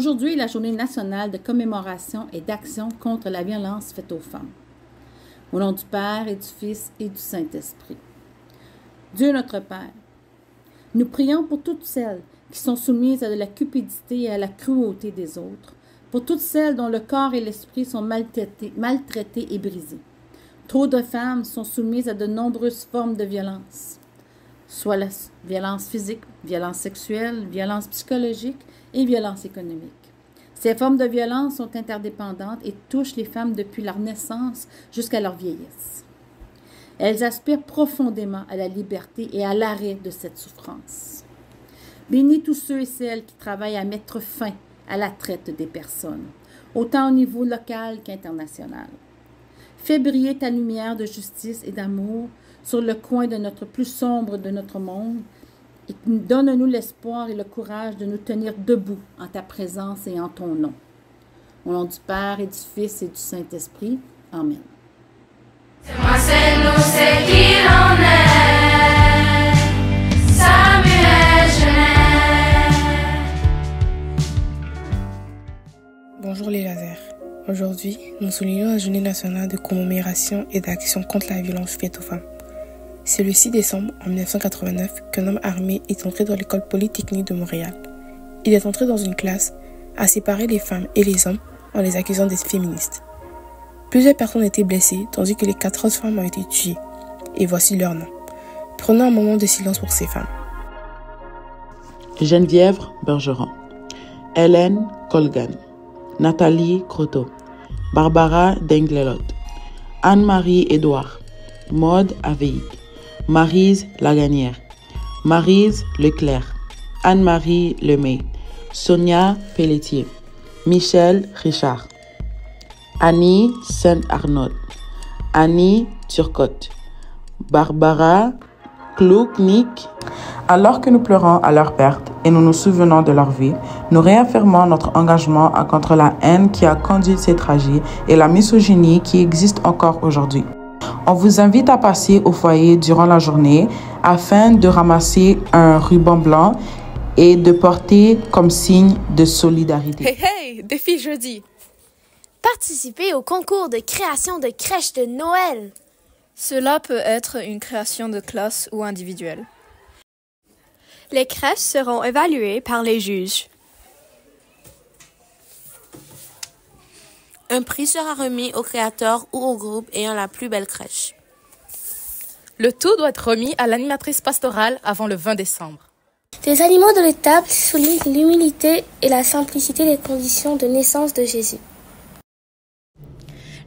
Aujourd'hui est la journée nationale de commémoration et d'action contre la violence faite aux femmes. Au nom du Père et du Fils et du Saint-Esprit. Dieu notre Père, nous prions pour toutes celles qui sont soumises à la cupidité et à la cruauté des autres, pour toutes celles dont le corps et l'esprit sont maltraités et brisés. Trop de femmes sont soumises à de nombreuses formes de violence, soit la violence physique, violence sexuelle, violence psychologique et violence économique. Ces formes de violence sont interdépendantes et touchent les femmes depuis leur naissance jusqu'à leur vieillesse. Elles aspirent profondément à la liberté et à l'arrêt de cette souffrance. Bénis tous ceux et celles qui travaillent à mettre fin à la traite des personnes, autant au niveau local qu'international. Fais briller ta lumière de justice et d'amour sur le coin de notre plus sombre de notre monde et donne-nous l'espoir et le courage de nous tenir debout en ta présence et en ton nom. Au nom du Père et du Fils et du Saint-Esprit. Amen. Enseigne-nous ce qu'il en est, Samuel Genève. Bonjour les lasers. Aujourd'hui, nous soulignons la journée nationale de commémoration et d'action contre la violence faite aux femmes. C'est le 6 décembre en 1989 qu'un homme armé est entré dans l'école polytechnique de Montréal. Il est entré dans une classe à séparer les femmes et les hommes en les accusant d'être féministes. Plusieurs personnes ont été blessées tandis que les 14 femmes ont été tuées. Et voici leurs noms. Prenons un moment de silence pour ces femmes. Geneviève Bergeron, Hélène Colgan, Nathalie Croteau, Barbara Denglelot, Anne-Marie Édouard, Maude Aveïd, Maryse Laganière, Maryse Leclerc, Anne-Marie Lemay, Sonia Pelletier, Michel Richard, Annie Saint-Arnaud, Annie Turcotte, Barbara Klouknik. Alors que nous pleurons à leur perte et nous nous souvenons de leur vie, nous réaffirmons notre engagement contre la haine qui a conduit ces tragédies et la misogynie qui existe encore aujourd'hui. On vous invite à passer au foyer durant la journée afin de ramasser un ruban blanc et de porter comme signe de solidarité. Hey hey, défi jeudi. Participer au concours de création de crèches de Noël. Cela peut être une création de classe ou individuelle. Les crèches seront évaluées par les juges. Un prix sera remis au créateur ou au groupe ayant la plus belle crèche. Le tout doit être remis à l'animatrice pastorale avant le 20 décembre. Des animaux de l'étable soulignent l'humilité et la simplicité des conditions de naissance de Jésus.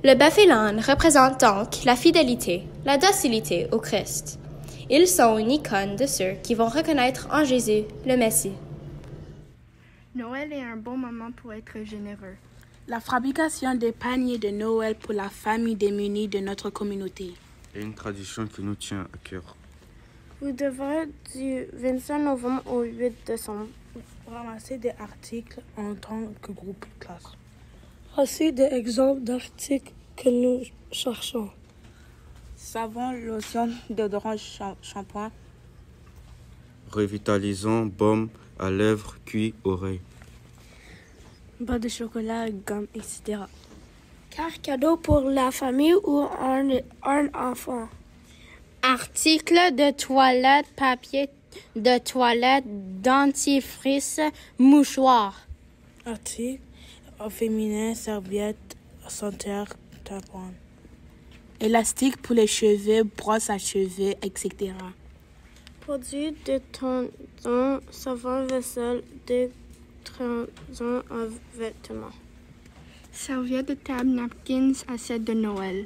Le bœuf et l'âne représentent donc la fidélité, la docilité au Christ. Ils sont une icône de ceux qui vont reconnaître en Jésus le Messie. Noël est un bon moment pour être généreux. La fabrication des paniers de Noël pour la famille démunie de notre communauté est une tradition qui nous tient à cœur. Vous devrez du 25 novembre au 8 décembre ramasser des articles en tant que groupe de classe. Voici des exemples d'articles que nous cherchons. Savon, lotion, déodorant, shampoing. Revitalisant, baume à lèvres, cuir, oreilles. Barre de chocolat, gomme, etc. Carte cadeau pour la famille ou un enfant. Articles de toilette, papier de toilette, dentifrice, mouchoir. Articles féminin, serviette, sanitaire, tampon. Élastique pour les cheveux, brosse à cheveux, etc. Produits de tonton, savon, vaisselle, détergent en vêtements. Serviettes de table, napkins, assiettes de Noël.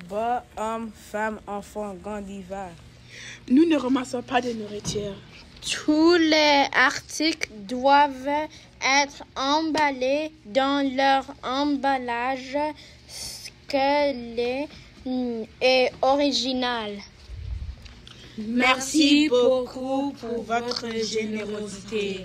Bas, hommes, femmes, enfants, gants d'hiver. Nous ne ramassons pas de nourriture. Tous les articles doivent être emballés dans leur emballage scellé et original. Merci beaucoup pour votre générosité.